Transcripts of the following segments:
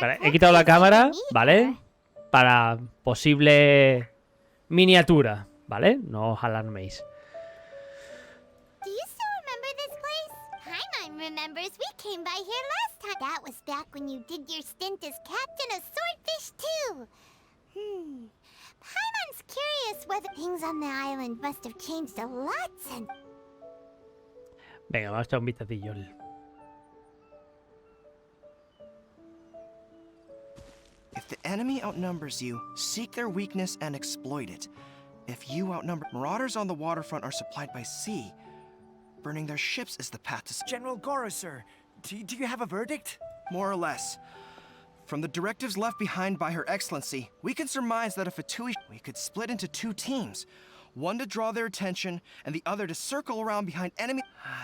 Vale, he quitado la cámara, ¿vale? Para posible miniatura, ¿vale? No os alarméis. Do you still remember this place? Paimon remembers. We came by here last time. That was back when you did your stint as captain of Swordfish too. Paimon's curious whether things on the island must have changed a lot since. Venga, vamos a echar un vistacillo. If the enemy outnumbers you, seek their weakness and exploit it. If you outnumber, marauders on the waterfront are supplied by sea. Burning their ships is the path to... General Goro, sir, do you have a verdict? More or less. From the directives left behind by Her Excellency, we can surmise that if we could split into two teams. One to draw their attention, and the other to circle around behind enemy...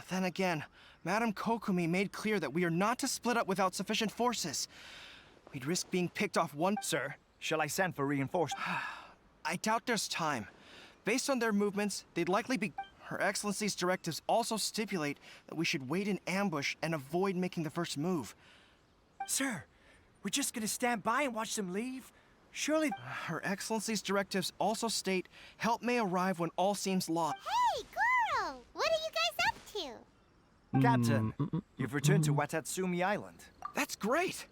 Then again, Madame Kokomi made clear that we are not to split up without sufficient forces. We'd risk being picked off one... Sir, shall I send for reinforcements? I doubt there's time. Based on their movements, they'd likely be... Her Excellency's directives also stipulate that we should wait in ambush and avoid making the first move. Sir, we're just gonna stand by and watch them leave? Surely... Her Excellency's directives also state help may arrive when all seems lost. Hey, Goro! What are you guys up to? Captain, you've returned to Watatsumi Island. That's great!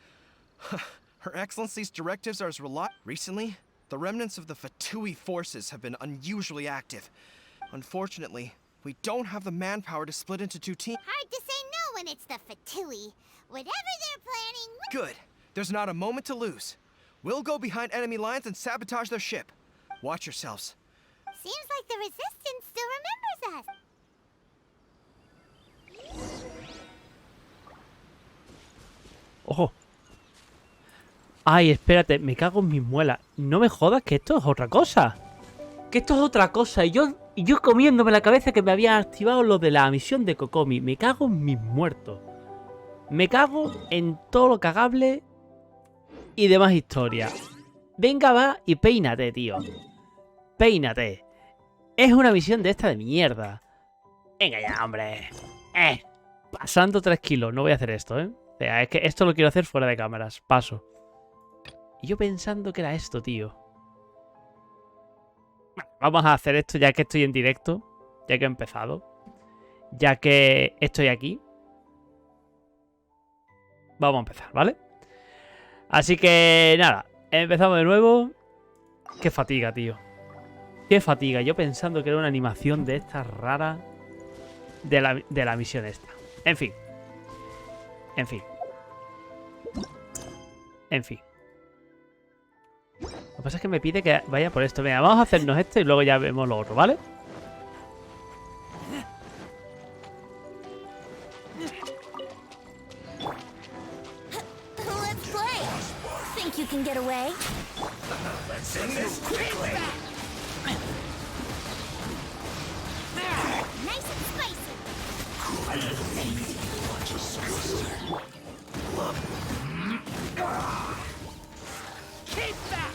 Her Excellency's directives are as reliable. Recently, the remnants of the Fatui forces have been unusually active. Unfortunately, we don't have the manpower to split into two teams. Hard to say no when it's the Fatui. Whatever they're planning... Good. There's not a moment to lose. We'll go behind enemy lines and sabotage their ship. Watch yourselves. Seems like the Resistance still remembers us. ¡Ojo! Ay, espérate, me cago en mis muelas. No me jodas que esto es otra cosa. Que esto es otra cosa. Y yo comiéndome la cabeza que me había activado lo de la misión de Kokomi. Me cago en mis muertos. Me cago en todo lo cagable y demás historia. Venga, va y peínate, tío. Peínate. Es una misión de esta de mierda. Venga ya, hombre. Pasando 3 kilos. No voy a hacer esto, ¿eh? O sea, es que esto lo quiero hacer fuera de cámaras. Paso. Y yo pensando que era esto, tío. Bueno, vamos a hacer esto ya que estoy en directo. Ya que he empezado. Ya que estoy aquí. Vamos a empezar, ¿vale? Así que nada. Empezamos de nuevo. Qué fatiga, tío. Qué fatiga. Yo pensando que era una animación de esta rara. De la misión esta. En fin. En fin. En fin. Lo que pasa es que me pide que vaya por esto. Venga, vamos a hacernos esto y luego ya vemos lo otro, ¿vale? Let's play. Think you can get away? Let's end this quickly! Nice and spicy. Keep back!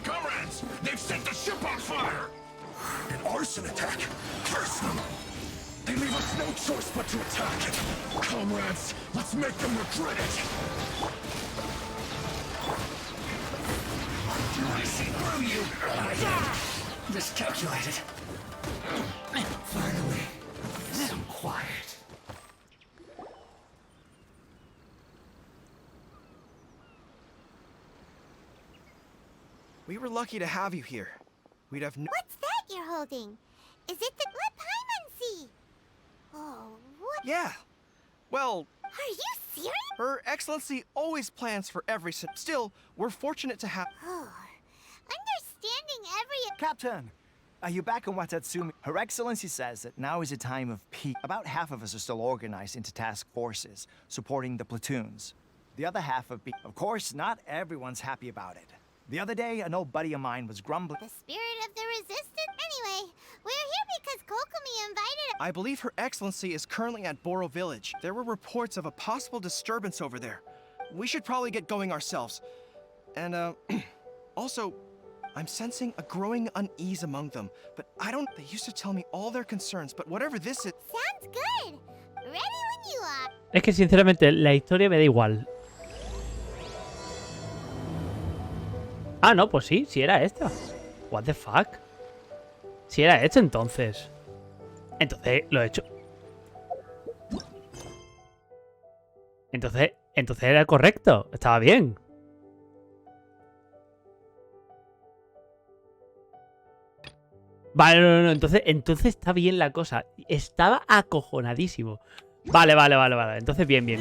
Comrades, they've set the ship on fire! An arson attack! Curse them! They leave us no choice but to attack! Comrades, let's make them regret it! I see through you! Miscalculated. Finally, some quiet. We were lucky to have you here. We'd have no... What's that you're holding? Is it the... Let Paimon see. Oh, what? Yeah. Well, Are you serious? Her Excellency always plans for every... Still, we're fortunate to have... Oh, understanding every... Captain, are you back in Watatsumi? Her Excellency says that now is a time of peace. About half of us are still organized into task forces, supporting the platoons. The other half of... Of course, not everyone's happy about it. The other day, an old buddy of mine was grumbling. The spirit of the Resistance? Anyway, we're here because Kokomi invited us. I believe Her Excellency is currently at Boro Village. There were reports of a possible disturbance over there. We should probably get going ourselves. And, also, I'm sensing a growing unease among them. But I don't... They used to tell me all their concerns, but whatever this is... Sounds good. Ready when you are. Es que sinceramente la historia me da igual. Ah, no, pues sí, sí era esta. What the fuck. Si era esto entonces. Entonces lo he hecho. Entonces era correcto. Estaba bien. Vale, no. Entonces está bien la cosa. Estaba acojonadísimo. Vale. Entonces bien. Bien.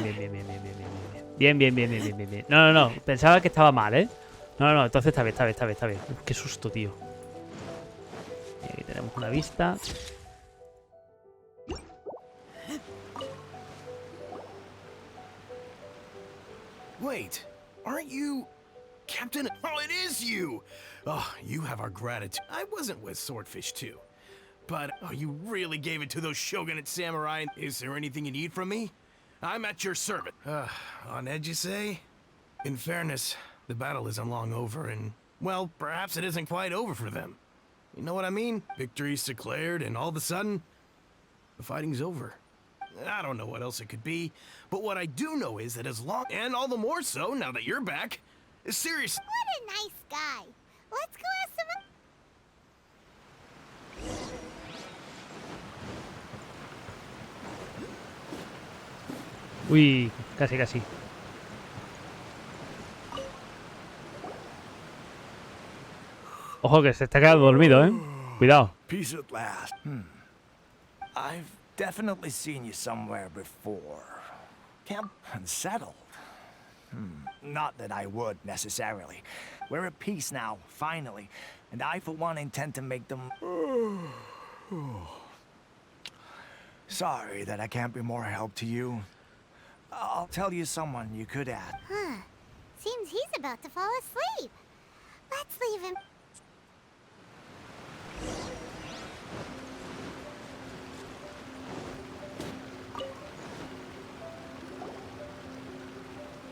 No. Pensaba que estaba mal, ¿eh? No. Entonces está bien. Uf, qué susto, tío. Y aquí tenemos una vista. Wait, aren't you Captain? Oh, it is you! Oh, you have our gratitude. I wasn't with Swordfish too. But, oh, you really gave it to those shogunate samurai. Is there anything you need from me? I'm at your service. On edge, you say? In fairness, the battle isn't long over, and, well, perhaps it isn't quite over for them. You know what I mean? Victory's declared, and all of a sudden, the fighting's over. I don't know what else it could be, but what I do know is that as long, and all the more so now that you're back, seriously. What a nice guy. Let's go have some... Uy, casi. Ojo que se está quedando dormido, ¿eh? Cuidado. Peace at last. I've definitely seen you somewhere before. Camp unsettled. Not that I would, necessarily. We're at peace now, finally. And I, for one, intend to make them... Sorry that I can't be more help to you. I'll tell you someone you could add. Huh. Seems he's about to fall asleep. Let's leave him.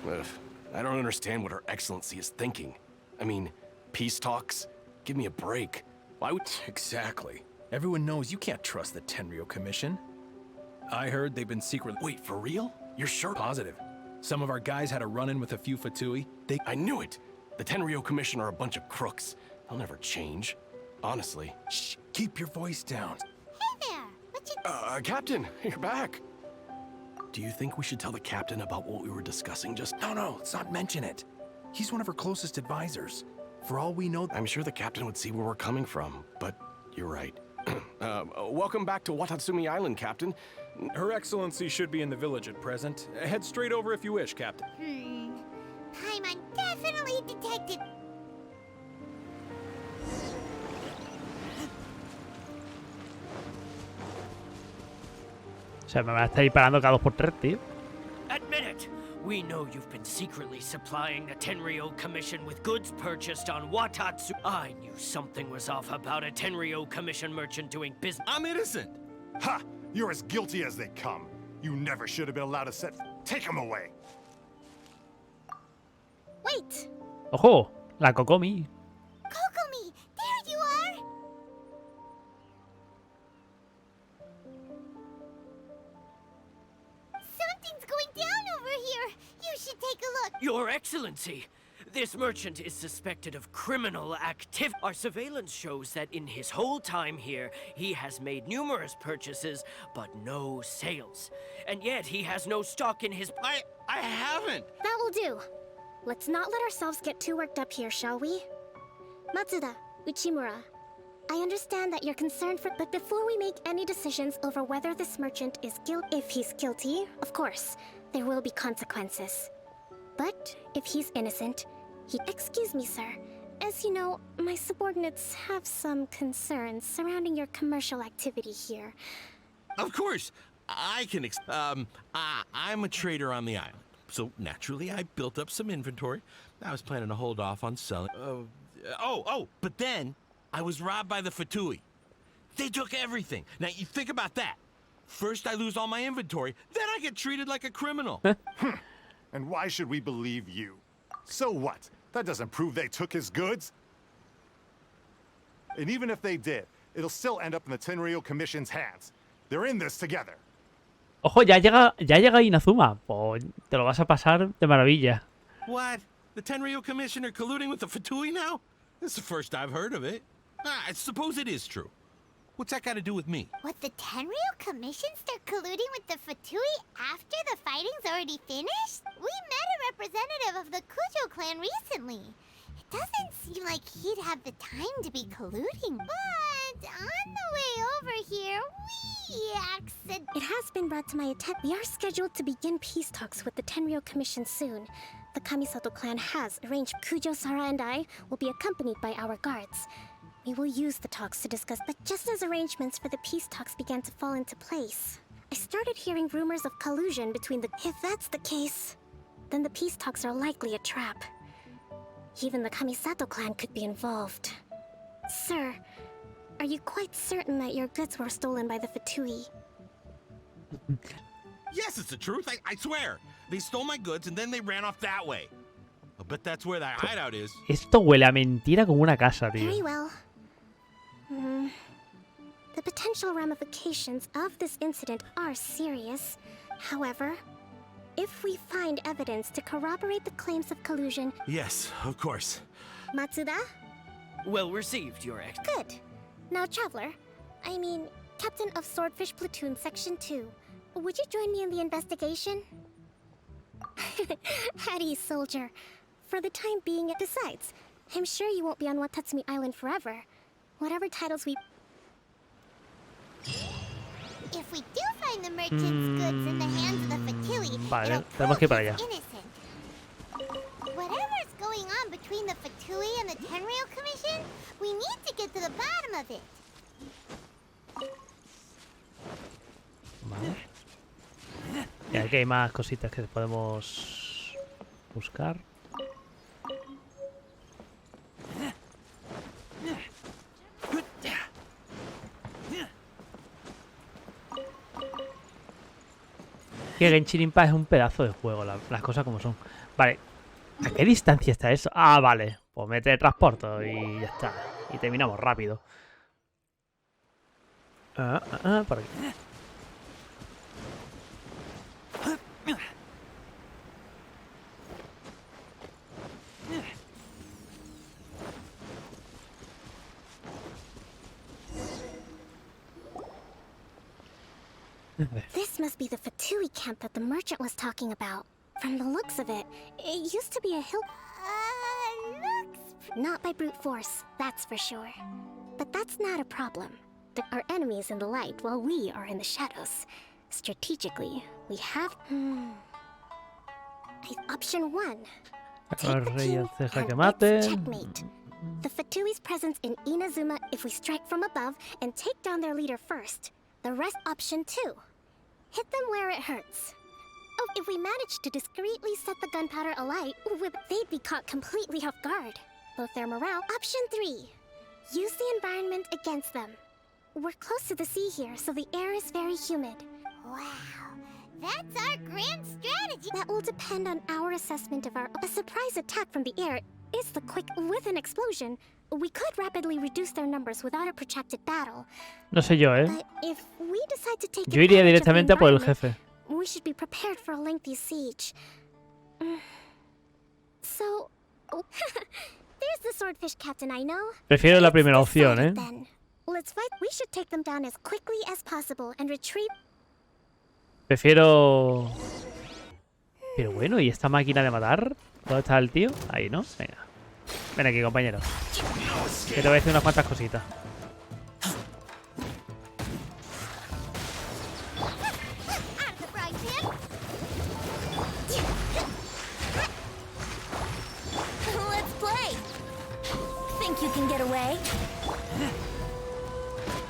Ugh, I don't understand what Her Excellency is thinking. I mean, peace talks? Give me a break. Why would... Exactly. Everyone knows you can't trust the Tenryou Commission. I heard they've been secretly... Wait, for real? You're sure? Positive. Some of our guys had a run-in with a few Fatui. I knew it! The Tenryou Commission are a bunch of crooks. They'll never change. Honestly. Shh, keep your voice down. Hey there. What you... Captain, you're back. Do you think we should tell the captain about what we were discussing just... No, let's not mention it. He's one of our closest advisors. For all we know... I'm sure the captain would see where we're coming from, but you're right. Welcome back to Watatsumi Island, Captain. Her Excellency should be in the village at present. Head straight over if you wish, Captain. Paimon definitely detected... O sea, me va a estar disparando cada 2x3, tío. Admit it! We know you've been secretly supplying the Tenryou Commission with goods purchased on Watatsu. I knew something was off about a Tenryou Commission merchant doing business. I'm innocent! Ha! You're as guilty as they come. You never should have been allowed to set... Take him away! Wait! Ojo, la Kokomi. Kokomi! There you are! Something's going down over here! You should take a look! Your Excellency! This merchant is suspected of criminal activity. Our surveillance shows that in his whole time here, he has made numerous purchases, but no sales. And yet, he has no stock in his... I haven't! That will do. Let's not let ourselves get too worked up here, shall we? Matsuda, Uchimura, I understand that you're concerned for... But before we make any decisions over whether this merchant is guilty... If he's guilty, of course, there will be consequences. But if he's innocent, he... Excuse me, sir. As you know, my subordinates have some concerns surrounding your commercial activity here. Of course! I can I'm a trader on the island. So, naturally, I built up some inventory. I was planning to hold off on selling... but then, I was robbed by the Fatui. They took everything. Now, you think about that. First, I lose all my inventory, then I get treated like a criminal. And why should we believe you? So what? That doesn't prove they took his goods. And even if they did, it'll still end up in the Tenryou Commission's hands. They're in this together. Ojo, ya llega Inazuma. Pues te lo vas a pasar de maravilla. What? The Tenryo Commission are colluding with the Fatui now? This is the first I've heard of it. I suppose it is true. What's that got to do with me? What, the Tenryo Commission start colluding with the Fatui after the fighting's already finished? We met a representative of the Kujo clan recently. It doesn't seem like he'd have the time to be colluding. But on the way over here, It has been brought to my attention. We are scheduled to begin peace talks with the Tenryo Commission soon. The Kamisato clan has arranged Kujo-Sara and I will be accompanied by our guards. We will use the talks to discuss, but just as arrangements for the peace talks began to fall into place, I started hearing rumors of collusion between the... If that's the case, then the peace talks are likely a trap. Even the Kamisato clan could be involved. Sir, are you quite certain that your goods were stolen by the Fatui? Yes, it's the truth. I swear. They stole my goods and then they ran off that way. I bet that's where that hideout is. Esto huele a mentira como una casa, tío. Very well. The potential ramifications of this incident are serious. However, if we find evidence to corroborate the claims of collusion... Yes, of course. Matsuda? Well received, Your Ex. Good. Now, Traveler, I mean, Captain of Swordfish Platoon Section 2, would you join me in the investigation? At ease, soldier. For the time being, besides, I'm sure you won't be on Watatsumi Island forever. Whatever titles we... If we do find the merchant's goods in the hands of the Fatui, Vale, it'll tenemos que ir prove para allá. he's innocent. Whatever's going on between the Fatui and the Tenryo Commission, we need to get to the bottom of it. Vale. Y aquí hay más cositas que podemos buscar. Que Genshin Impact es un pedazo de juego, las cosas como son. Vale, ¿a qué distancia está eso? Ah, vale, pues mete transporte y ya está. Y terminamos rápido. Por aquí. This must be the Fatui camp that the merchant was talking about. From the looks of it, it used to be a hill... Not by brute force, that's for sure. But that's not a problem. There are enemies in the light while we are in the shadows. Strategically, we have... Option 1. Take the king and it's checkmate. The Fatui's presence in Inazuma if we strike from above and take down their leader first. The rest, option 2. Hit them where it hurts. Oh, if we manage to discreetly set the gunpowder alight, they'd be caught completely off guard. Both their morale. Option 3. Use the environment against them. We're close to the sea here, so the air is very humid. Wow, that's our grand strategy. That will depend on our assessment of our... A surprise attack from the air is the quick... With an explosion, we could rapidly reduce their numbers without a protracted battle. No sé yo, ¿eh? But if we decide to take Yo iría advantage of the directamente a por el environment, jefe. we should be prepared for a lengthy siege. So... There's the swordfish captain I know. Prefiero la primera opción, ¿eh? Then. Let's fight. We should take them down as quickly as possible and retreat. Prefiero... Pero bueno, ¿y esta máquina de matar? ¿Dónde está el tío? Ahí, ¿no? Venga. Ven aquí, compañero. Que te voy a decir unas cuantas cositas.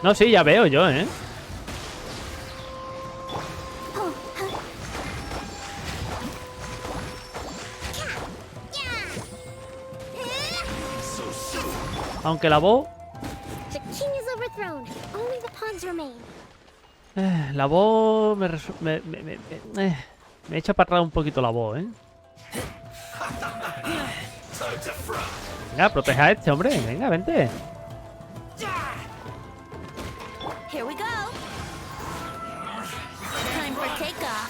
No, sí, ya veo yo, ¿eh? Aunque la voz... la voz me echa para atrás un poquito la voz, ¿eh? Venga, proteja a este, hombre. Venga, vente. Here we go. Time for takeoff.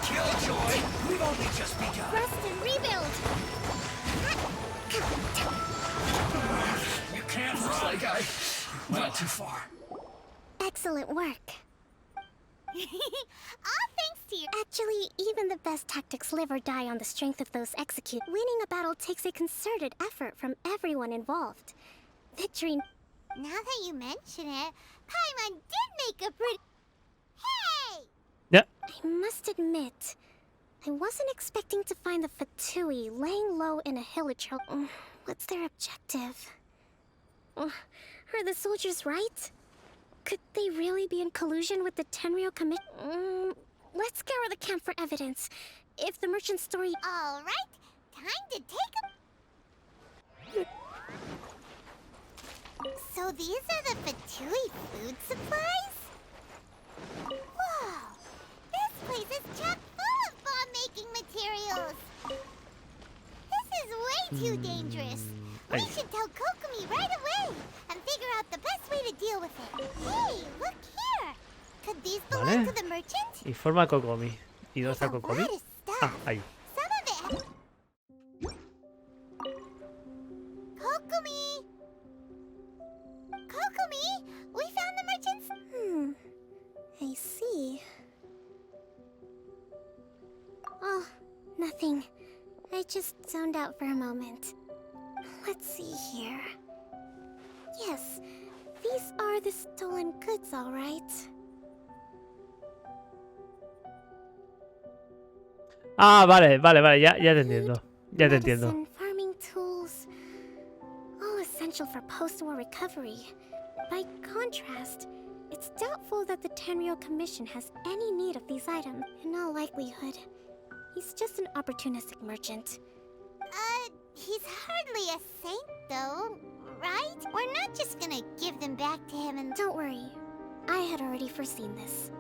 Killjoy! We've only just begun. Rest and rebuild! You can't. Looks like I went too far. Excellent work. All thanks to you. Actually, even the best tactics live or die on the strength of those executed. Winning a battle takes a concerted effort from everyone involved. Victory... Now that you mention it, Paimon did make a pretty... Hey! Yep. I must admit, I wasn't expecting to find the Fatui laying low in a hillage. What's their objective? Are the soldiers right? Could they really be in collusion with the Tenryou Commission? Let's scour the camp for evidence. If the merchant story... All right, time to take a... So these are the Fatui food supplies? Whoa! This place is chock full of bomb-making materials! This is way too dangerous! We should tell Kokomi right away and figure out the best way to deal with it. Hey, look here! Could these belong to the merchant? Informa a Kokomi. ¿Y dónde está Kokomi? Ah, ahí. Some of it... Kokomi! Kokomi! We found the merchant's... I see. Oh, nothing. I just zoned out for a moment. Let's see here. Yes, these are the stolen goods, all right. Ah, vale, ya te entiendo. Ya te entiendo. Medicine, farming tools, all essential for post-war recovery. By contrast, it's doubtful that the Tenryou Commission has any need of these items. In all likelihood, he's just an opportunistic merchant. He's hardly a saint, though, right? We're not just gonna give them back to him and... Don't worry, I had already foreseen this.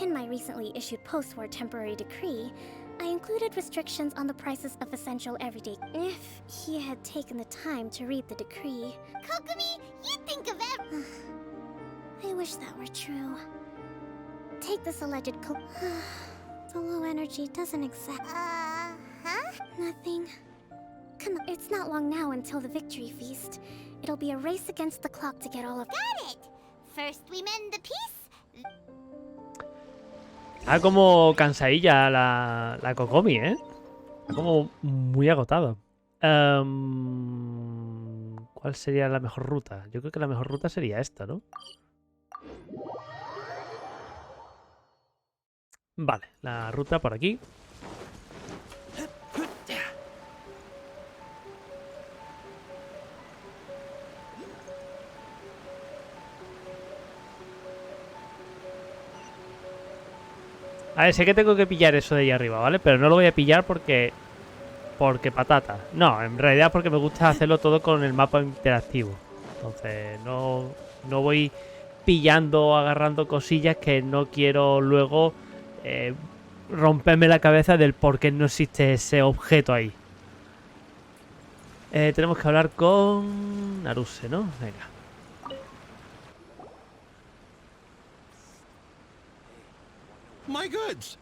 In my recently issued post-war temporary decree, I included restrictions on the prices of essential everyday... If he had taken the time to read the decree... Kokomi, you think of it! I wish that were true. Take this alleged the low energy doesn't exact... Huh? Nothing. Come on, it's not long now until the victory feast. It'll be a race against the clock to get all of... Got it! First we mend the peace... Está como cansadilla la Kokomi, ¿eh? Está como muy agotada. ¿Cuál sería la mejor ruta? Yo creo que la mejor ruta sería esta, ¿no? Vale, la ruta por aquí. A ver, sé que tengo que pillar eso de ahí arriba, ¿vale? Pero no lo voy a pillar porque patata. No, en realidad porque me gusta hacerlo todo con el mapa interactivo. Entonces no voy pillando o agarrando cosillas que no quiero luego romperme la cabeza del por qué no existe ese objeto ahí. Tenemos que hablar con Naruse, ¿no? Venga. My goods!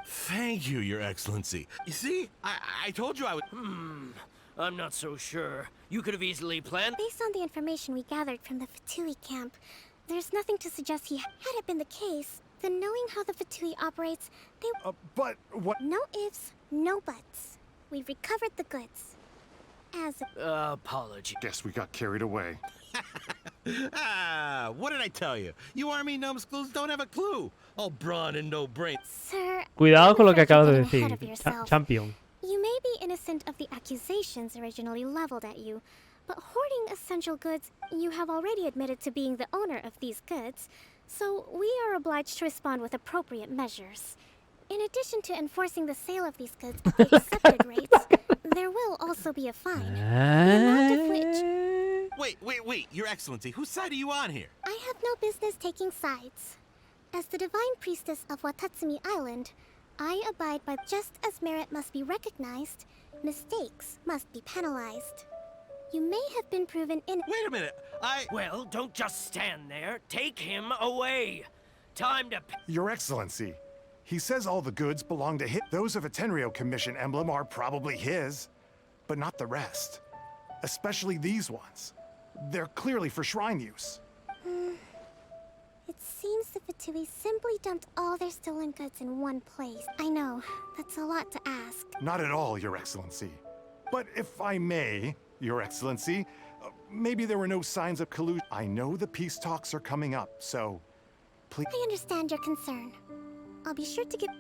Thank you, Your Excellency. You see, I told you I would... I'm not so sure. You could have easily planned... Based on the information we gathered from the Fatui camp, there's nothing to suggest had it been the case, then knowing how the Fatui operates, they... But what... No ifs, no buts. We've recovered the goods. As a... apology. Guess we got carried away. What did I tell you? You army numbskulls don't have a clue. All brawn and no brain. Sir, Cuidado con lo que acabas de getting ahead decir, of yourself. Champion. You may be innocent of the accusations originally leveled at you, but hoarding essential goods, you have already admitted to being the owner of these goods, so we are obliged to respond with appropriate measures. In addition to enforcing the sale of these goods at the accepted rates, there will also be a fine. The amount of which... Wait, Your Excellency, whose side are you on here? I have no business taking sides. As the Divine Priestess of Watatsumi Island, I abide by just as merit must be recognized, mistakes must be penalized. You may have been proven in... Wait a minute, Well, don't just stand there. Take him away. Time to... Your Excellency, he says all the goods belong to him. Those of a Tenryo Commission emblem are probably his, but not the rest. Especially these ones. They're clearly for shrine use. It seems the Fatui simply dumped all their stolen goods in one place. I know, that's a lot to ask. Not at all, Your Excellency. But if I may, Your Excellency, maybe there were no signs of collusion. I know the peace talks are coming up, so please. I understand your concern. I'll be sure to get...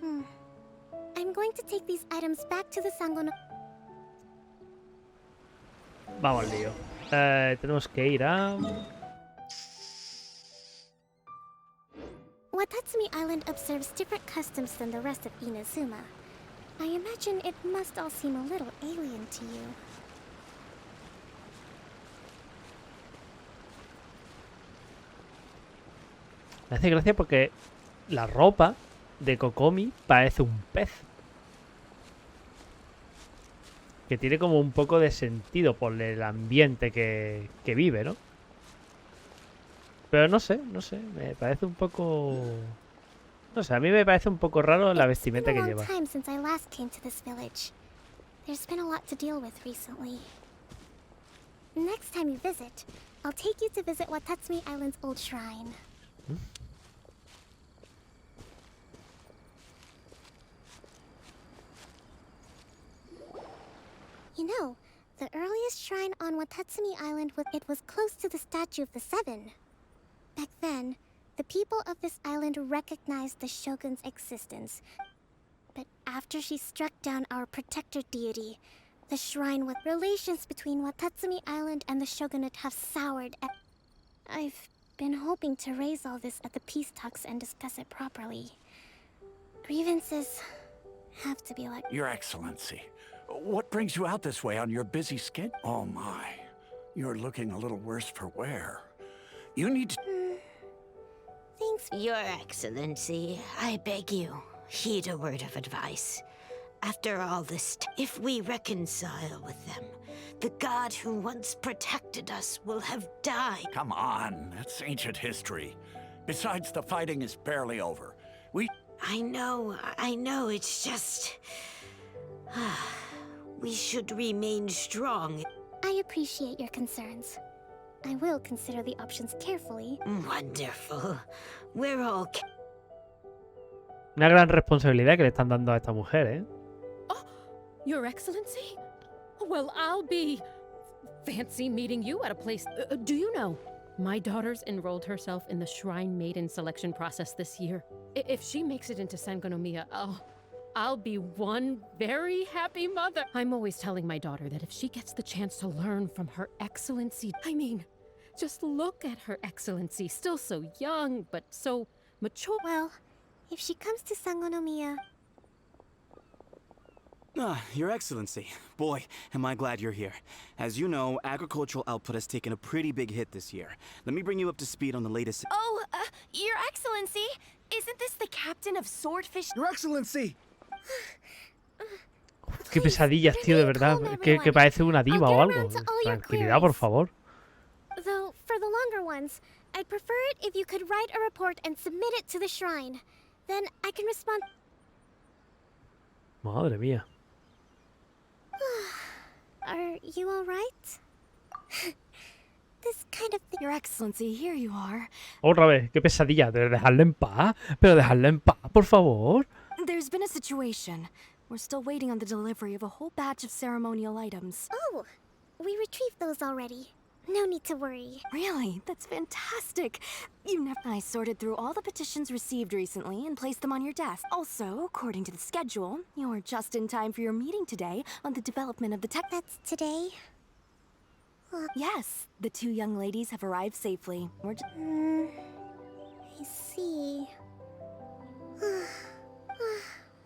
I'm going to take these items back to the Sangono... Vamos al lío. Tenemos que ir a... Watatsumi Island observes different customs than the rest of Inazuma. I imagine it must all seem a little alien to you. Me hace gracia porque la ropa de Kokomi parece un pez. Que tiene como un poco de sentido por el ambiente que vive, ¿no? Pero no sé, me parece un poco... No sé, a mí me parece un poco raro la vestimenta que lleva. It's been a long time since I last came to this village. There's been a lot to deal with recently. Next time you visit, I'll take you to visit Watatsumi Island's old shrine. You know, the earliest shrine on Watatsumi Island was close to the statue of the Seven. Back then, the people of this island recognized the Shogun's existence. But after she struck down our protector deity, the shrine with relations between Watatsumi Island and the Shogunate have soured. I've been hoping to raise all this at the peace talks and discuss it properly. Grievances have to be let... Your Excellency, what brings you out this way on your busy schedule? Oh my, you're looking a little worse for wear. You need to... Thanks. Your Excellency, I beg you, heed a word of advice. After all this, if we reconcile with them, the god who once protected us will have died. Come on, that's ancient history. Besides, the fighting is barely over. I know, it's just... we should remain strong. I appreciate your concerns. I will consider the options carefully. Wonderful. We're all... Una gran responsabilidad que le están dando a esta mujer, ¿eh? Oh, Your Excellency? Well, I'll be... fancy meeting you at a place... do you know? My daughter's enrolled herself in the Shrine Maiden selection process this year. If she makes it into Sangonomiya, I'll be one very happy mother. I'm always telling my daughter that if she gets the chance to learn from Her Excellency... I mean, just look at Her Excellency, still so young, but so mature. Well, if she comes to Sangonomiya... Your Excellency. Boy, am I glad you're here. As you know, agricultural output has taken a pretty big hit this year. Let me bring you up to speed on the latest... Oh, Your Excellency, isn't this the captain of Swordfish... Your Excellency! Qué pesadillas, tío, de verdad. Que parece una diva o algo. Tranquilidad, por favor. Though, for the longer ones, I'd prefer it if you could write a report and submit it to the shrine. Then I can respond... Madre mía. Are you alright? This kind of thing... Your Excellency, here you are. Otra vez, qué pesadilla. De dejarle en paz. Pero dejarle en paz, por favor. There's been a situation. We're still waiting on the delivery of a whole batch of ceremonial items. Oh, we retrieved those already. No need to worry. Really? That's fantastic. I sorted through all the petitions received recently and placed them on your desk. Also, according to the schedule, you're just in time for your meeting today on the development of the tech... That's today? Yes, the two young ladies have arrived safely. We're just... I see.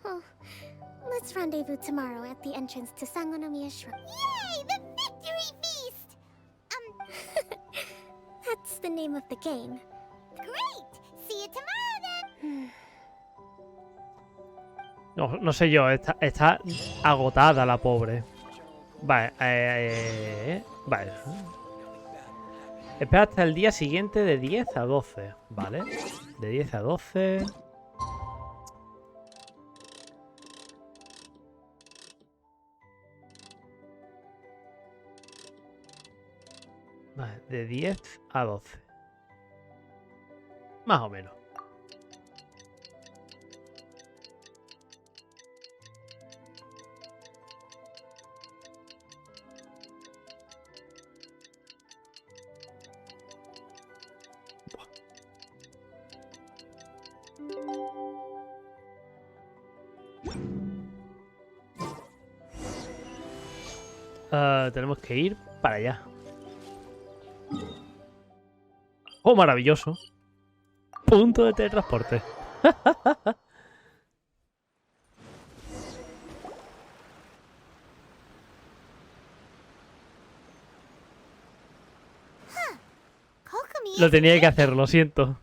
Oh, let's rendezvous tomorrow at the entrance to Sangonomiya Shrine. Yay! The victory feast! That's the name of the game. Great! See you tomorrow then! No sé yo, está agotada la pobre. Vale, vale. Espera hasta el día siguiente de 10 a 12, ¿vale? De 10 a 12. Vale, de 10 a 12. Más o menos. Tenemos que ir para allá. Oh, maravilloso. Punto de teletransporte. Lo tenía que hacer, lo siento.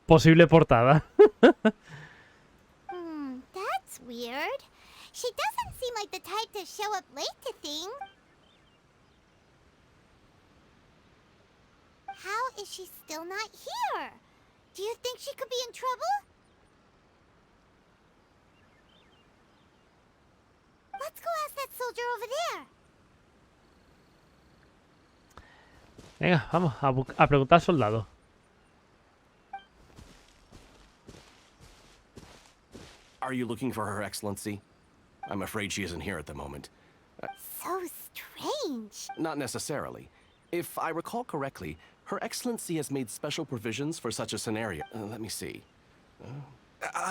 Posible portada. That's weird. She doesn't seem like the type to show up late to things. How is she still not here? Do you think she could be in trouble? Let's go ask that soldier over there. Venga, vamos a preguntar al soldado. Are you looking for Her Excellency? I'm afraid she isn't here at the moment. So strange. Not necessarily. If I recall correctly, Her Excellency has made special provisions for such a scenario. Let me see.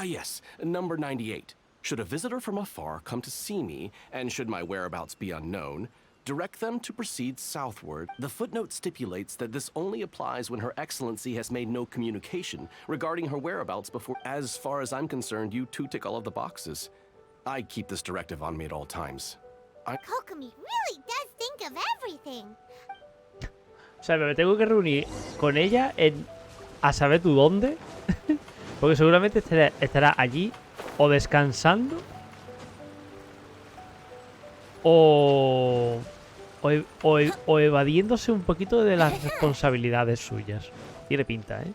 Yes, number 98. Should a visitor from afar come to see me, and should my whereabouts be unknown, direct them to proceed southward. The footnote stipulates that this only applies when Her Excellency has made no communication regarding her whereabouts before. As far as I'm concerned, you two tick all of the boxes. I keep this directive on me at all times. Kokomi really does think of everything. O sea, me tengo que reunir con ella en a saber tú dónde. Porque seguramente estará allí o descansando o evadiéndose un poquito de las responsabilidades suyas. Tiene pinta, ¿eh?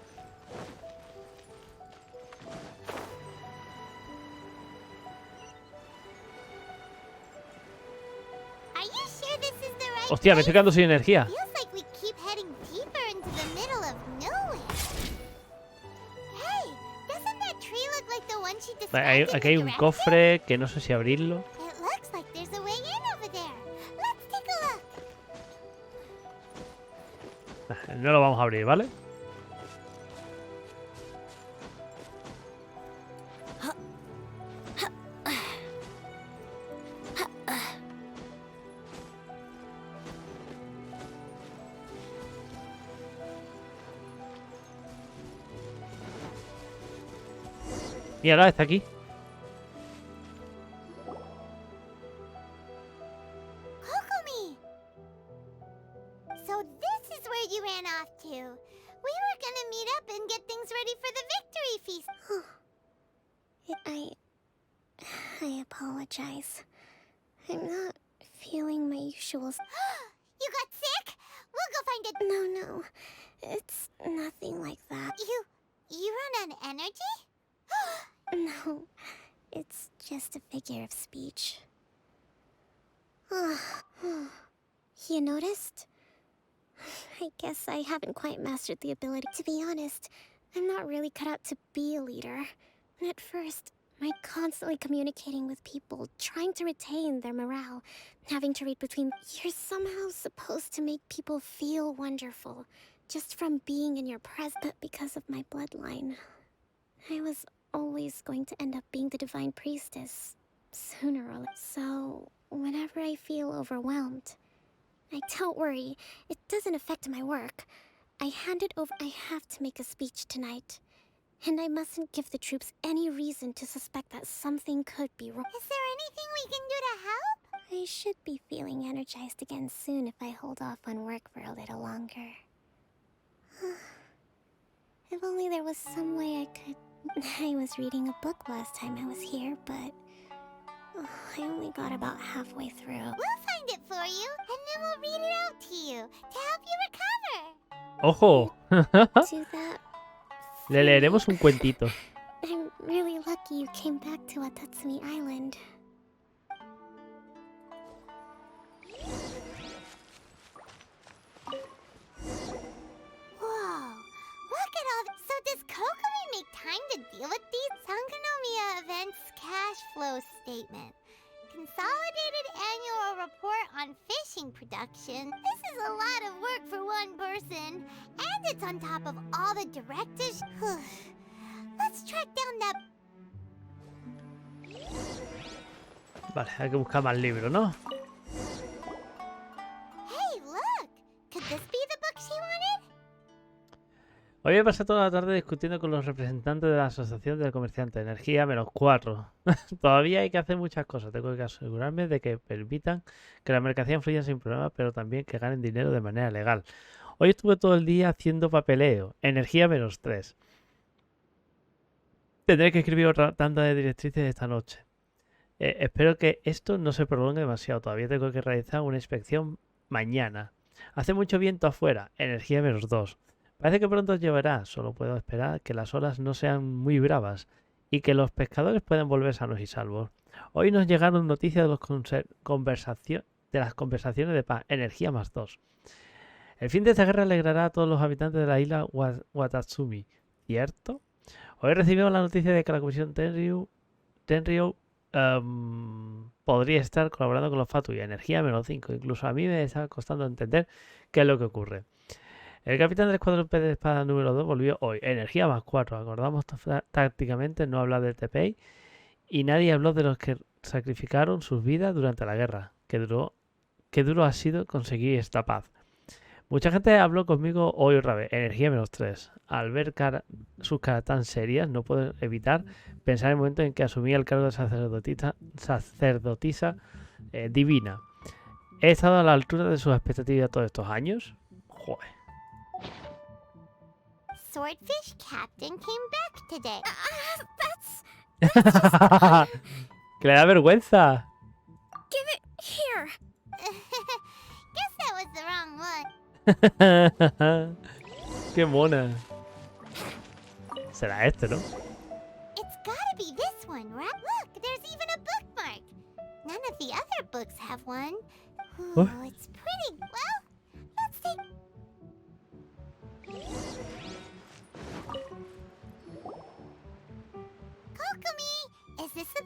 Hostia, me estoy quedando sin energía. Aquí hay un cofre que no sé si abrirlo. No lo vamos a abrir, ¿vale? Y ahora está aquí. Kokomi! So this is where you ran off to. We were gonna meet up and get things ready for the victory feast. I apologize. I'm not feeling my usual... You got sick? We'll go find it. No. It's nothing like that. You run on energy? No, it's just a figure of speech. You noticed? I guess I haven't quite mastered the ability. To be honest, I'm not really cut out to be a leader. And at first, I'm constantly communicating with people, trying to retain their morale, having to read between... You're somehow supposed to make people feel wonderful, just from being in your presence. But because of my bloodline, I was always going to end up being the divine priestess, sooner or later. So, whenever I feel overwhelmed, don't worry, it doesn't affect my work. I hand it over. I have to make a speech tonight, and I mustn't give the troops any reason to suspect that something could be wrong. Is there anything we can do to help? I should be feeling energized again soon if I hold off on work for a little longer. If only there was some way I could... I was reading a book last time I was here, but I only got about halfway through. We'll find it for you, and then we'll read it out to you to help you recover. Ojo. Do that Le leeremos un cuentito. I'm really lucky you came back to Watatsumi Island. Whoa, look at all this. So does Kokomi make time to deal with these? Sangonomiya Events Cash Flow Statement. Consolidated Annual Report on Fishing Production. This is a lot of work for one person. And it's on top of all the directives. Let's track down that... Vale, hay que buscar más libros, ¿no? Hey, look! Could this be the book she wanted? Hoy he pasado toda la tarde discutiendo con los representantes de la Asociación del Comerciante. Energía -4. Todavía hay que hacer muchas cosas. Tengo que asegurarme de que permitan que la mercancía fluya sin problemas, pero también que ganen dinero de manera legal. Hoy estuve todo el día haciendo papeleo. Energía -3. Tendré que escribir otra tanda de directrices esta noche. Espero que esto no se prolongue demasiado. Todavía tengo que realizar una inspección mañana. Hace mucho viento afuera. Energía -2. Parece que pronto lloverá. Solo puedo esperar que las olas no sean muy bravas y que los pescadores puedan volver sanos y salvos. Hoy nos llegaron noticias de, las conversaciones de paz. Energía +2. El fin de esta guerra alegrará a todos los habitantes de la isla Watatsumi. ¿Cierto? Hoy recibimos la noticia de que la Comisión Tenryou podría estar colaborando con los Fatui. Energía -5. Incluso a mí me está costando entender qué es lo que ocurre. El capitán del escuadrón de espada número 2 volvió hoy. Energía +4. Acordamos tácticamente no hablar del TPI y nadie habló de los que sacrificaron sus vidas durante la guerra. Qué duro ha sido conseguir esta paz. Mucha gente habló conmigo hoy otra vez. Energía -3. Al ver sus caras tan serias, no puedo evitar pensar en el momento en que asumí el cargo de sacerdotisa divina. ¿He estado a la altura de sus expectativas todos estos años? Joder. Swordfish Captain came back today. Que le da vergüenza. Give it here. Guess that was the wrong one. Qué mona. Será este, ¿no? It's gotta be this one, right? Look, there's even a bookmark. None of the other books have one. Ooh, it's pretty. Well, let's take... Kokomi, is this a...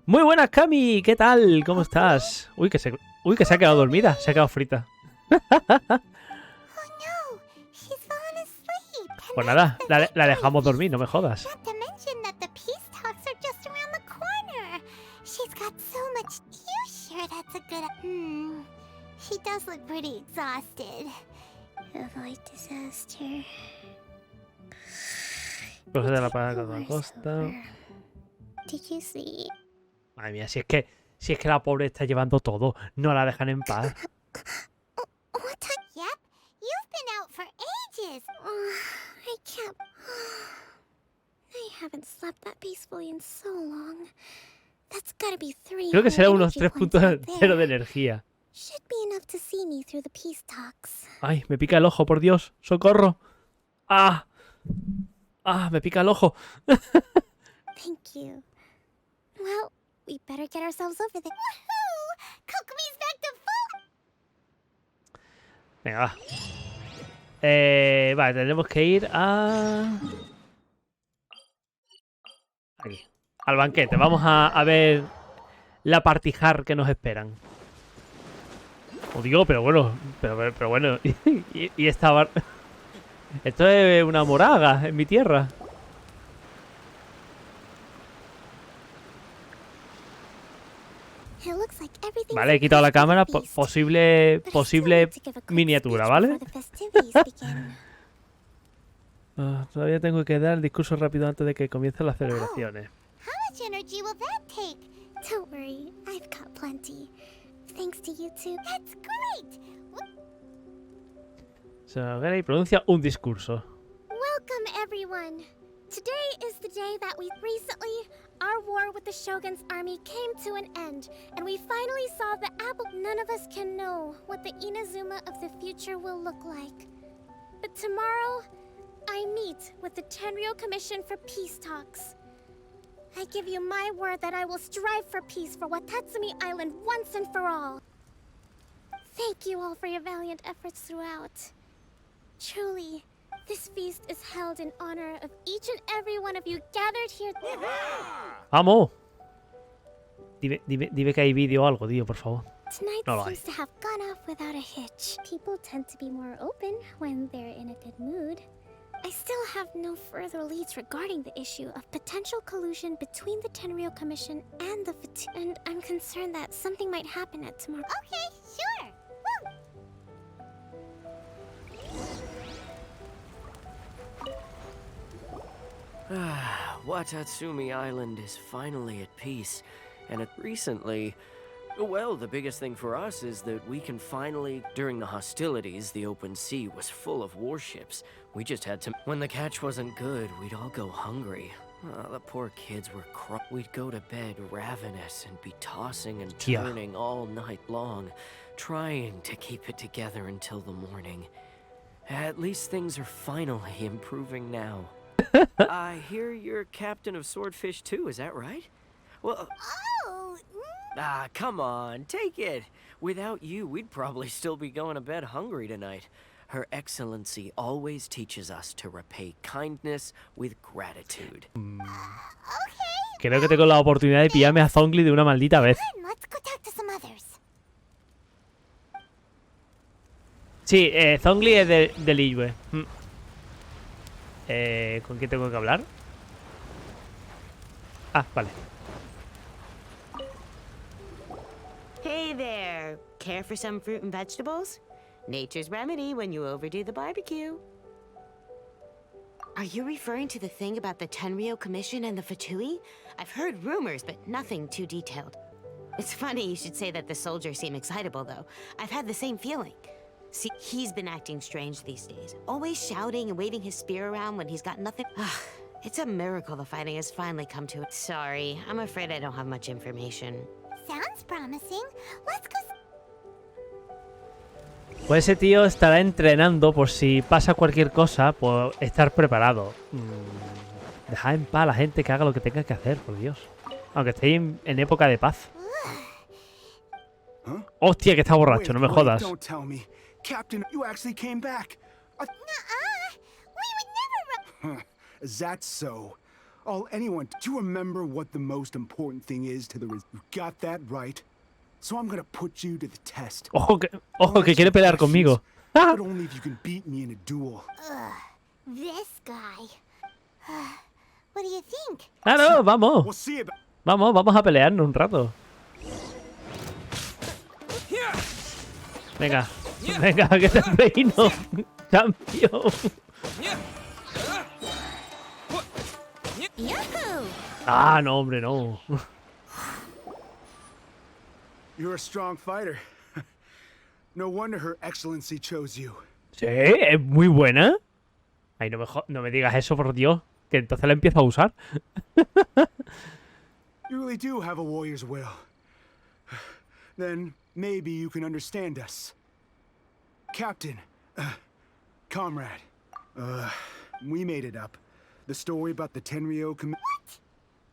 Muy buenas, Cami. ¿Qué tal? ¿Cómo estás? Uy, que se ha quedado dormida. Se ha quedado frita. Pues nada, la dejamos dormir, no me jodas. Not to mention that the peace talks are just around the corner. She's got so much... You sure that's a good... She does look pretty exhausted. Avoid disaster. Procede a la parada con la costa. Did you see? Madre mía, si es que la pobre está llevando todo, no la dejan en paz. What time? Yep, you've been out for ages. I can't... I haven't slept that peacefully in so long. That's gotta be 3. Creo que será unos 3.0 de energía. Should be enough to see me through the peace talks. Ay, me pica el ojo, por Dios. ¡Socorro! ¡Ah! ¡Ah, me pica el ojo! Thank you. Well, we better get ourselves over there. Woohoo! Kokomi's back to full. Venga, va. Vale, tenemos que ir a... Aquí. Al banquete. Vamos a ver la partijar que nos esperan. Oh, digo, pero bueno. Pero bueno. y esta... Esto es una moraga en mi tierra. Vale, he quitado la cámara. Posible miniatura, ¿vale? Todavía tengo que dar el discurso rápido antes de que comiencen las celebraciones. How much energy will that take? Don't worry, I've got plenty. Thanks to you two. That's great. Se hoguera y pronuncia un discurso. Welcome, everyone. Today is the day that we recently our war with the Shogun's army came to an end, and we finally saw the apple. None of us can know what the Inazuma of the future will look like. But tomorrow, I meet with the Tenryou Commission for peace talks. I give you my word that I will strive for peace for Watatsumi Island once and for all. Thank you all for your valiant efforts throughout. Truly, this feast is held in honor of each and every one of you gathered here. ¡Vamos! Dime que hay vídeo o algo, tío, por favor. Tonight No lo hay. seems to have gone off without a hitch. People tend to be more open when they're in a good mood. I still have no further leads regarding the issue of potential collusion between the Tenryou Commission and the and I'm concerned that something might happen at tomorrow. Okay, sure. Watatsumi Island is finally at peace, and recently, well, the biggest thing for us is that we can finally, during the hostilities, the open sea was full of warships. We just had to, when the catch wasn't good, we'd all go hungry. The poor kids were we'd go to bed ravenous and be tossing and turning all night long, trying to keep it together until the morning. At least things are finally improving now. I hear you're captain of Swordfish too, is that right? Well, come on, take it. Without you, we'd probably still be going to bed hungry tonight. Her Excellency always teaches us to repay kindness with gratitude. Creo que tengo la oportunidad de pillarme a Zhongli de una maldita vez. Let's go talk to some others. Sí, Zhongli es de Liyue. ¿Con quién tengo que hablar? Ah, vale. Hey there. Care for some fruit and vegetables? Nature's remedy when you overdo the barbecue. Are you referring to the thing about the Tenryou Commission and the Fatui? I've heard rumors, but nothing too detailed. It's funny you should say that the soldiers seem excitable, though. I've had the same feeling. See, he's been acting strange these days. Always shouting and waving his spear around when he's got nothing. It's a miracle the fighting has finally come to it. Sorry, I'm afraid I don't have much information. Sounds promising. Let's go. Pues ese tío estará entrenando por si pasa cualquier cosa, por estar preparado. Dejad en paz a la gente que haga lo que tenga que hacer, por Dios. Aunque estéis en época de paz. Hostia, que está borracho, no me jodas. Don't tell me. Captain, you actually came back. We would never. Is that so? All anyone, do you remember what the most important thing is to the You got that right. So I'm gonna put you to the test. Ojo que quiere pelear conmigo. But only if you can beat me in a duel. This guy. What do you think? Claro, vamos. We'll see about. Vamos a pelearnos un rato. Venga, que te peino, campeón. Ah, no, hombre, no. You're a strong fighter. No wonder Her Excellency chose you. Sí, es muy buena. Ay, no me digas eso, por Dios. Que entonces la empiezo a usar. You really do have a warrior's will. Then maybe you can understand us. Captain, comrade, we made it up. The story about the Tenryou What?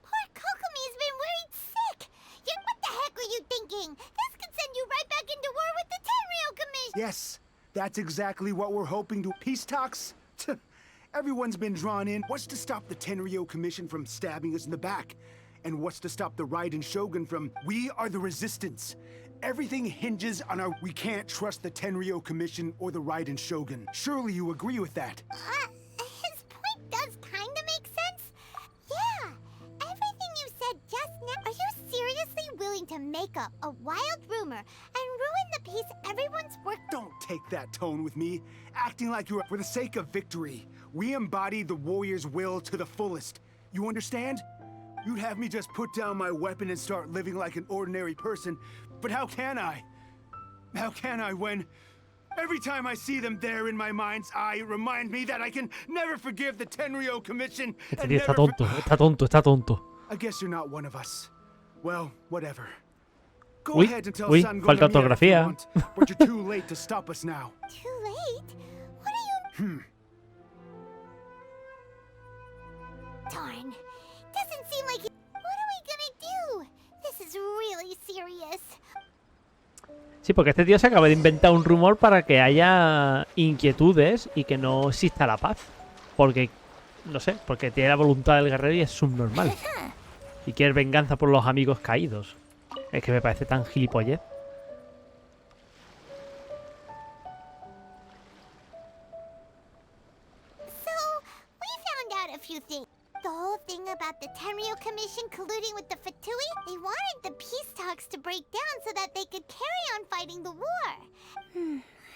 Poor Kokomi's been worried sick. What the heck were you thinking? This could send you right back into war with the Tenryou Commission. Yes, that's exactly what we're hoping to. Peace talks? Everyone's been drawn in. What's to stop the Tenryou Commission from stabbing us in the back? And what's to stop the Raiden Shogun from... We are the resistance. Everything hinges on our... We can't trust the Tenryou Commission or the Raiden Shogun. Surely you agree with that. His point does kinda make sense. Yeah, everything you said just now. Are you seriously willing to make up a wild rumor and ruin the peace everyone's worked... Don't take that tone with me. Acting like you're... For the sake of victory, we embody the warrior's will to the fullest. You understand? You'd have me just put down my weapon and start living like an ordinary person. But how can I? How can I when... Every time I see them there in my mind's eye, it reminds me that I can never forgive the Tenryou Commission. Este tío está tonto. I guess you're not one of us. Well, whatever. Go Uy, ahead and tell uy, San falta Gongamiya if you ortografía. want, but you're too late to stop us now. Too late? What are you... Darn. Doesn't seem like it... What are we gonna do? This is really serious. Sí, porque este tío se acaba de inventar un rumor para que haya inquietudes y que no exista la paz. Porque, no sé, porque tiene la voluntad del guerrero y es subnormal. Y quiere venganza por los amigos caídos. Es que me parece tan gilipollez. So, we found out a few things. The whole thing about the Tenryo Commission colluding with the Fatui, they wanted the peace talks to break down so that they could carry on fighting the war.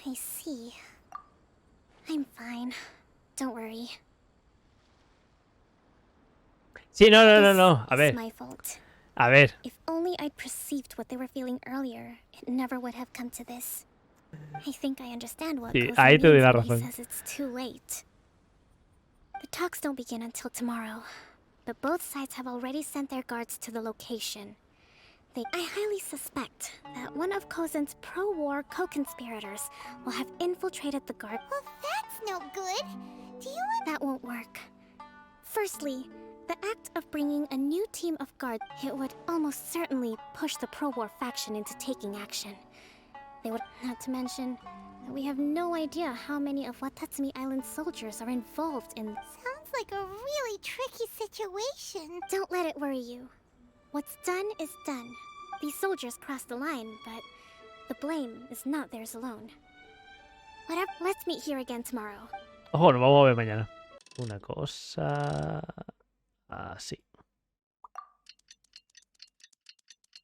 I see. I'm fine. Don't worry. Sí, no. A ver. It's my fault. A ver. If only I'd perceived what they were feeling earlier, it never would have come to this. I think I understand what Sí, Kokomi ahí te doy means la when he razón. says it's too late. The talks don't begin until tomorrow, but both sides have already sent their guards to the location. I highly suspect that one of Kozen's pro-war co-conspirators will have infiltrated the guard. Well, that's no good. Do you want... That won't work. Firstly, the act of bringing a new team of guards, it would almost certainly push the pro-war faction into taking action. They would, not to mention, that we have no idea how many of Watatsumi Island's soldiers are involved in... Sounds like a really tricky situation. Don't let it worry you. What's done is done. These soldiers crossed the line, but the blame is not theirs alone. Whatever, let's meet here again tomorrow. Ojo, nos vamos a ver mañana. Una cosa... Así.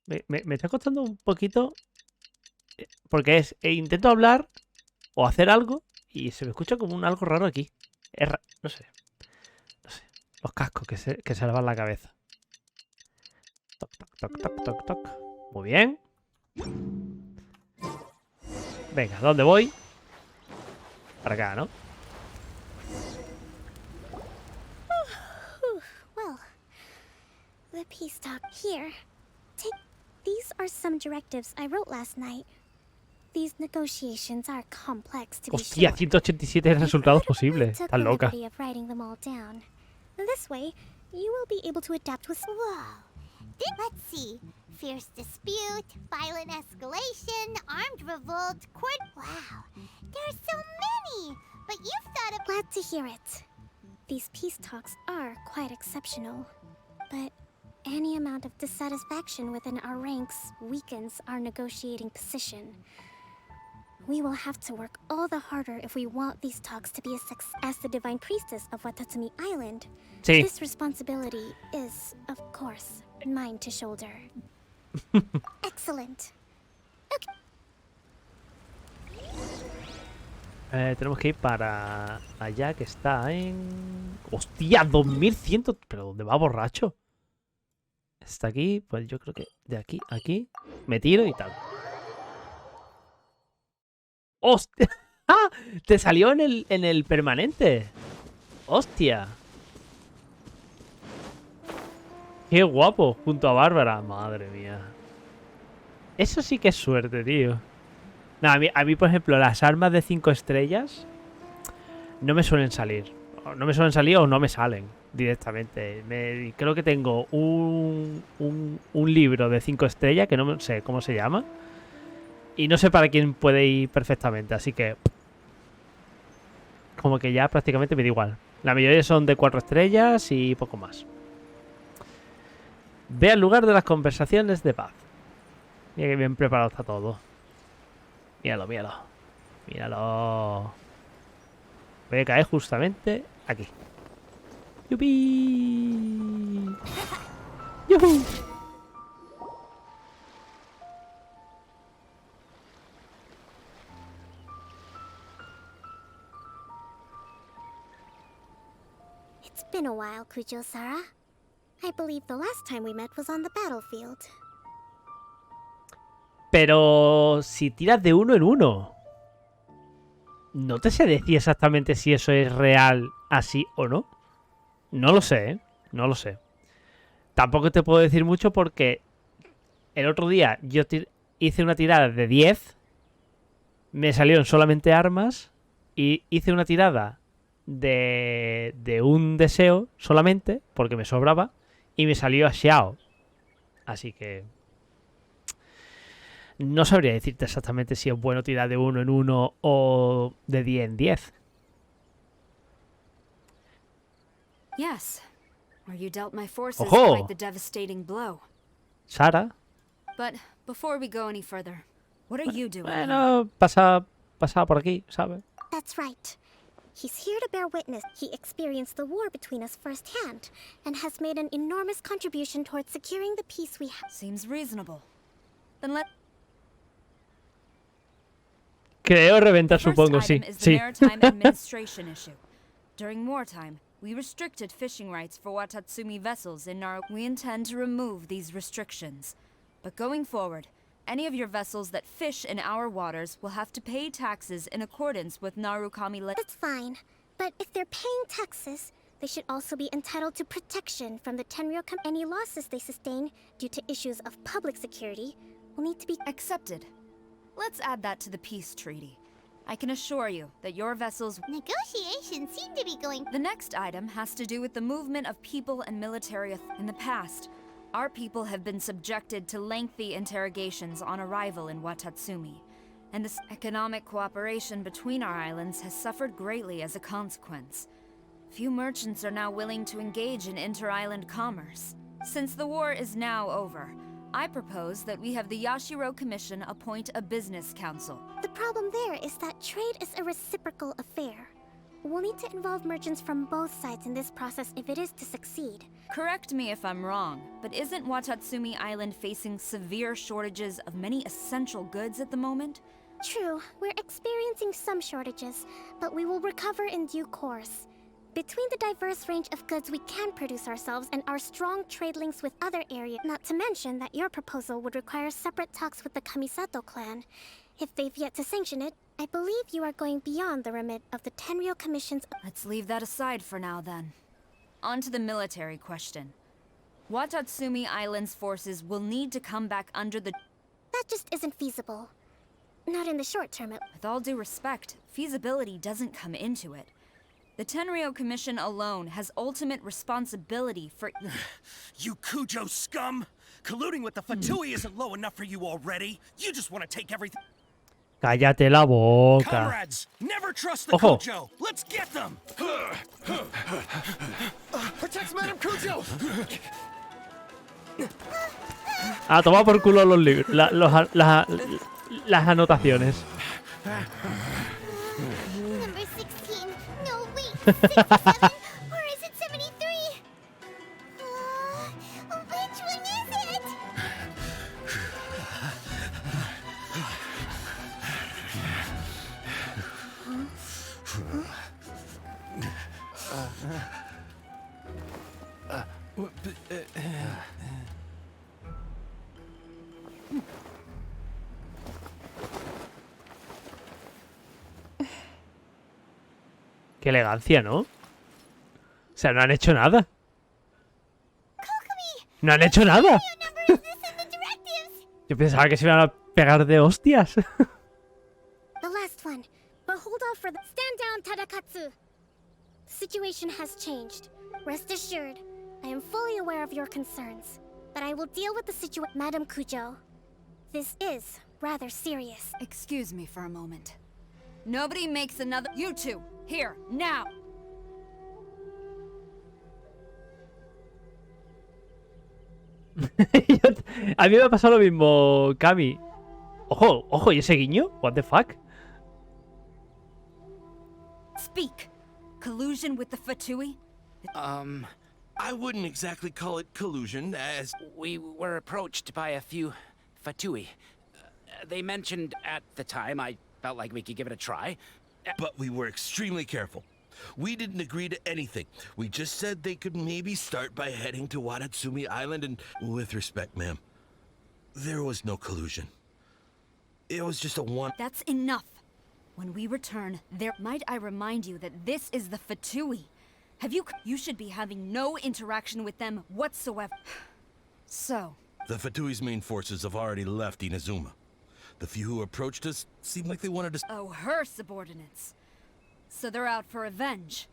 Me está costando un poquito... Porque es... intento hablar o hacer algo y se me escucha como un algo raro aquí. No sé. Los cascos que se le van la cabeza. Toc, toc, toc, toc, toc, toc. Muy bien. Venga, ¿dónde voy? Para acá, ¿no? Well, the peace talk here. These are some directives I wrote last night. These negotiations are complex to be Hostia, sure. 187 resultados posibles. Took Estás the loca. liberty of writing them all down. This way, you will be able to adapt with... Whoa. Let's see. Fierce dispute, violent escalation, armed revolt, Wow. There are so many! But you've thought of... Glad to hear it. These peace talks are quite exceptional. But any amount of dissatisfaction within our ranks weakens our negotiating position. We will have to work all the harder if we want these talks to be a success. As the Divine Priestess of Watatsumi Island, Sí. this responsibility is, of course, mine to shoulder. Excellent. Tenemos que ir para allá, que está en... ¡Hostia! 2100... ¿Pero dónde va, borracho? Está aquí, pues yo creo que de aquí a aquí me tiro y tal. ¡Hostia! ¡Ah! Te salió en el permanente. ¡Hostia! ¡Qué guapo! Junto a Bárbara. Madre mía. Eso sí que es suerte, tío. No, a mí, por ejemplo, las armas de 5 estrellas no me suelen salir. No me suelen salir o no me salen directamente. Creo que tengo un libro de 5 estrellas que no sé cómo se llama. Y no sé para quién puede ir perfectamente. Así que... como que ya prácticamente me da igual. La mayoría son de 4 estrellas y poco más. Ve al lugar de las conversaciones de paz. Mira que bien preparado está todo. Míralo, míralo. Míralo. Voy a caer justamente aquí. ¡Yupi! ¡Yuhu! It's been a while, Kujo-Sara. I believe the last time we met was on the battlefield. Pero si tiras de uno en uno. No te sé decir exactamente si eso es real así o no. No lo sé, ¿eh? No lo sé. tampoco te puedo decir mucho porque el otro día yo hice una tirada de 10, me salieron solamente armas y hice una tirada de un deseo solamente porque me sobraba y me salió a Xiao. Así que no sabría decirte exactamente si es bueno tirar de 1 en 1 o de 10 en 10. Yes. Where you dealt my forces Ojo. quite the devastating blow. Sara. But before we go any further, what are you doing? Bueno, pasaba por aquí, ¿sabes? That's right. He's here to bear witness. He experienced the war between us firsthand and has made an enormous contribution towards securing the peace we have. Seems reasonable. Then let Creo reventar, supongo, sí. item is the maritime administration issue. During wartime, we restricted fishing rights for Watatsumi vessels in Naru. We intend to remove these restrictions. But going forward, any of your vessels that fish in our waters will have to pay taxes in accordance with Narukami law. That's fine. But if they're paying taxes, they should also be entitled to protection from the Tenryou. Any losses they sustain due to issues of public security will need to be accepted. Let's add that to the peace treaty. I can assure you that your vessels... Negotiations seem to be going... The next item has to do with the movement of people and military... In the past, our people have been subjected to lengthy interrogations on arrival in Watatsumi, and this economic cooperation between our islands has suffered greatly as a consequence. Few merchants are now willing to engage in inter-island commerce. Since the war is now over, I propose that we have the Yashiro Commission appoint a business council. The problem there is that trade is a reciprocal affair. We'll need to involve merchants from both sides in this process if it is to succeed. Correct me if I'm wrong, but isn't Watatsumi Island facing severe shortages of many essential goods at the moment? True, we're experiencing some shortages, but we will recover in due course. Between the diverse range of goods we can produce ourselves and our strong trade links with other areas, not to mention that your proposal would require separate talks with the Kamisato clan. If they've yet to sanction it, I believe you are going beyond the remit of the Tenryou Commission's... Let's leave that aside for now, then. On to the military question. Watatsumi Island's forces will need to come back under the... That just isn't feasible. Not in the short term. With all due respect, feasibility doesn't come into it. The Tenryou Commission alone has ultimate responsibility for... You Kujo scum! Colluding with the Fatui isn't low enough for you already. You just want to take everything... Cállate la boca. Comrades, never trust the Ojo. Kujo. Let's get them. Protect Madam Kujo. A tomar por culo los libros, las anotaciones. Number 16. No, wait. 67? Or is it 73? Which one is it? Qué elegancia, ¿no? O sea, no han hecho nada. No han hecho nada. Yo pensaba que se iban a pegar de hostias. The last one. But hold off for the... Stand down, Tadakatsu! The situation has changed. Rest assured, I am fully aware of your concerns. But I will deal with the situation... Madam Kujo, this is rather serious. Excuse me for a moment. Nobody makes another... You two! Here, now! A mí me ha pasado lo mismo, Kami. Ojo, ojo, ¿y ese guiño? What the fuck? Speak! Collusion with the Fatui? I wouldn't exactly call it collusion, as... We were approached by a few Fatui. They mentioned at the time I felt like we could give it a try. But we were extremely careful. We didn't agree to anything. We just said they could maybe start by heading to Watatsumi Island, and with respect, ma'am, there was no collusion. It was just a one... That's enough. When we return, might I remind you that this is the Fatui. You should be having no interaction with them whatsoever. So, The Fatui's main forces have already left Inazuma. The few who approached us seemed like they wanted to... oh, her subordinates. So they're out for revenge.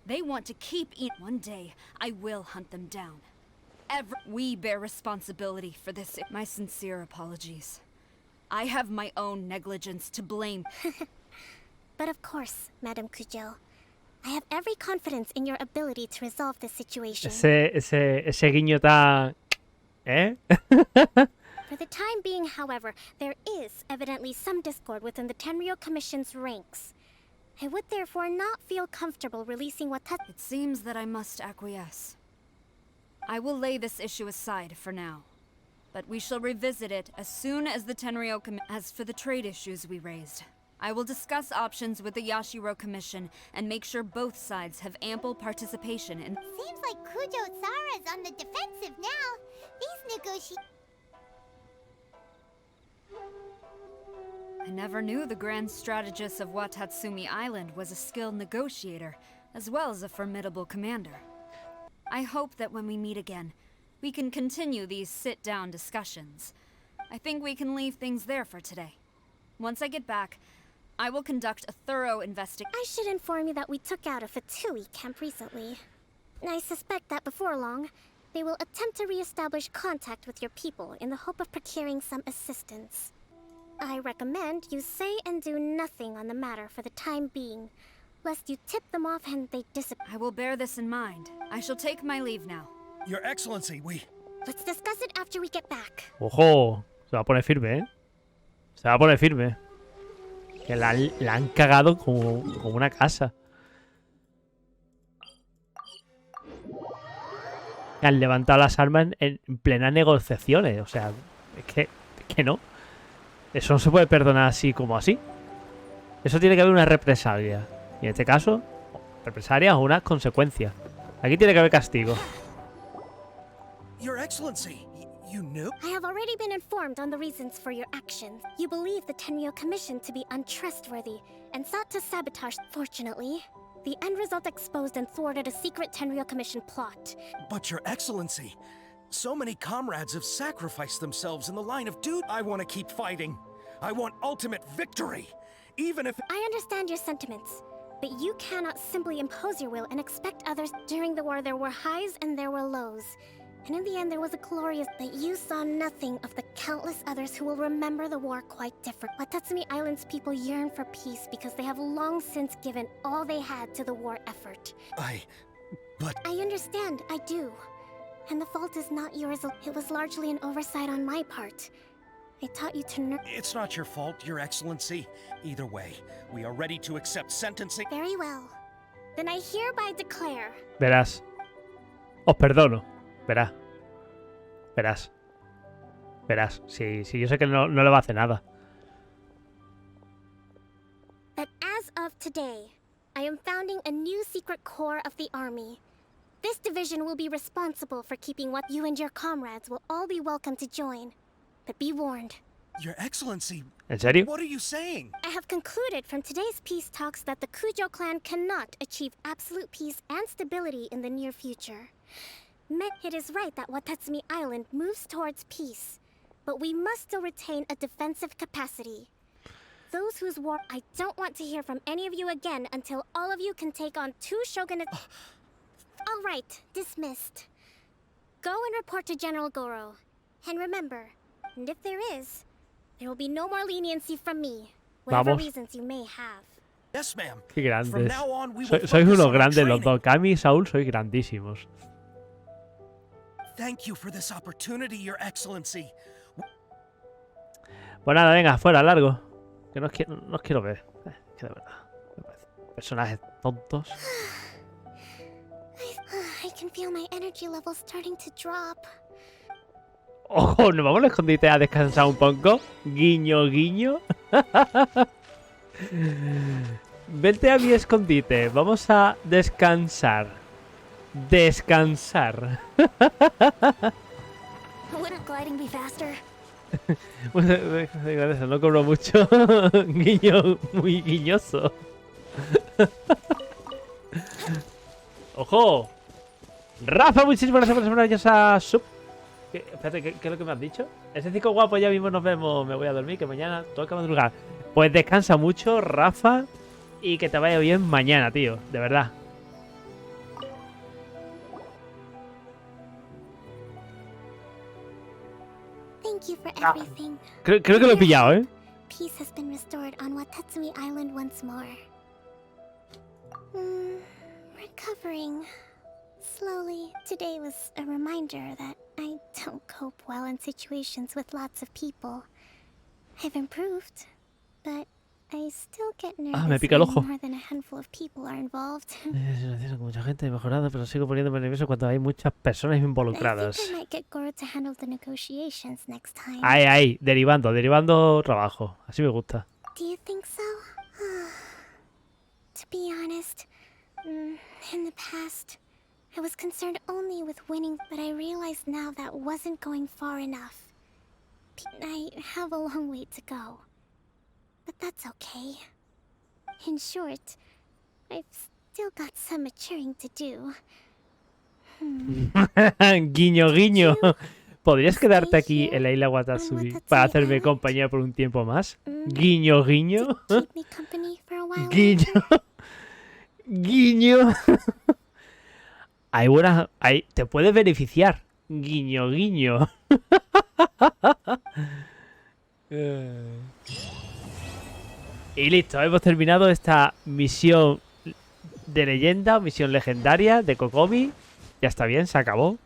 They want to keep One day, I will hunt them down. We bear responsibility for this. My sincere apologies. I have my own negligence to blame. But of course, Madam Kujo, I have every confidence in your ability to resolve this situation. Ese guiño tan... ¿Eh? For the time being, however, there is evidently some discord within the Tenryou Commission's ranks. I would therefore not feel comfortable releasing It seems that I must acquiesce. I will lay this issue aside for now. But we shall revisit it as soon as the Tenryou As for the trade issues we raised, I will discuss options with the Yashiro Commission and make sure both sides have ample participation in... Seems like Kujo-Sara's on the defensive now. These negotiations... I never knew the grand strategist of Watatsumi Island was a skilled negotiator, as well as a formidable commander. I hope that when we meet again, we can continue these sit-down discussions. I think we can leave things there for today. Once I get back, I will conduct a thorough investigation. I should inform you that we took out a Fatui camp recently. I suspect that before long, they will attempt to re-establish contact with your people in the hope of procuring some assistance. I recommend you say and do nothing on the matter for the time being, lest you tip them off and they disappear. I will bear this in mind. I shall take my leave now. Your Excellency, Let's discuss it after we get back. Ojo, se va a poner firme, ¿eh? Se va a poner firme. Que la han cagado como una casa. Han levantado las armas en plenas negociaciones. O sea, es que no. Eso no se puede perdonar así como así. Eso tiene que haber una represalia. Y en este caso, represalias o unas consecuencias. Aquí tiene que haber castigo. Your Excellency, you knew? I have already been informed on the reasons for your actions. You believe the Tenryou Commission to be untrustworthy and sought to sabotage. Fortunately, the end result exposed and thwarted a secret Tenryou Commission plot. But Your Excellency, so many comrades have sacrificed themselves in the line of duty. I want to keep fighting. I want ultimate victory, even if... I understand your sentiments, but you cannot simply impose your will and expect others. During the war, there were highs and there were lows. And in the end, there was a glorious... But you saw nothing of the countless others who will remember the war quite different. Watatsumi Island's people yearn for peace because they have long since given all they had to the war effort. But... I understand, I do. And the fault is not yours. It was largely an oversight on my part. I taught you to It's not your fault, Your Excellency. Either way, we are ready to accept sentencing. Very well. Then I hereby declare... Verás. Os perdono. Verás. Verás. Verás. Sí, yo sé que no le va a hacer nada. That as of today, I am founding a new secret corps of the army. This division will be responsible for keeping what you and your comrades will all be welcome to join. But be warned. Your Excellency, ¿En serio? What are you saying? I have concluded from today's peace talks that the Kujo clan cannot achieve absolute peace and stability in the near future. It is right that Watatsumi Island moves towards peace, but we must still retain a defensive capacity. Those whose war... I don't want to hear from any of you again until all of you can take on 2 shogunates... All right, dismissed. Go and report to General Goro. And remember, and if there is, there will be no more leniency from me, whatever reasons you may have. Yes, ma'am. Qué grandes. From now on, we will Sois focus unos on grandes los training. dos. Kami y Saúl sois grandísimos. Thank you for this opportunity, Your Excellency. Pues nada, venga, fuera, largo. Que no os quiero ver. Que de verdad. Me parece. Personajes tontos. I can feel my energy levels starting to drop. Ojo, nos vamos al escondite a descansar un poco. Guiño, guiño. Vente a mi escondite. Vamos a descansar. Descansar. Wouldn't gliding be faster? Gracias, no cobro mucho. Guiño, muy guiñoso. ¡Ojo! Rafa, muchísimas gracias por esa maravillosa sub. Espérate, ¿qué es lo que me has dicho? Ese chico guapo, ya mismo nos vemos. Me voy a dormir, que mañana toca madrugar. Pues descansa mucho, Rafa. Y que te vaya bien mañana, tío. De verdad. Thank you for everything. Creo que lo he pillado, ¿eh? Peace has been restored on Watatsumi Island once more. Recovering. Slowly, today was a reminder that I don't cope well in situations with lots of people. I've improved, but I still get nervous me pica el ojo. when more than a handful of people are involved. Con mucha gente he mejorado, pero sigo poniéndome nervioso cuando hay muchas personas involucradas. I think I might get Goro to handle the negotiations next time. Ahí, derivando trabajo. Así me gusta. Do you think so? To be honest, in the past, I was concerned only with winning, but I realize now that wasn't going far enough. I have a long way to go. But that's okay. In short, I've still got some maturing to do. Guiño, guiño. ¿Podrías quedarte aquí en la isla Watatsumi para hacerme compañía por un tiempo más? Guiño, guiño. Guiño. Guiño. Te puedes beneficiar. Guiño, guiño. Y listo, hemos terminado esta misión de leyenda, misión legendaria de Kokomi. Ya está bien, se acabó.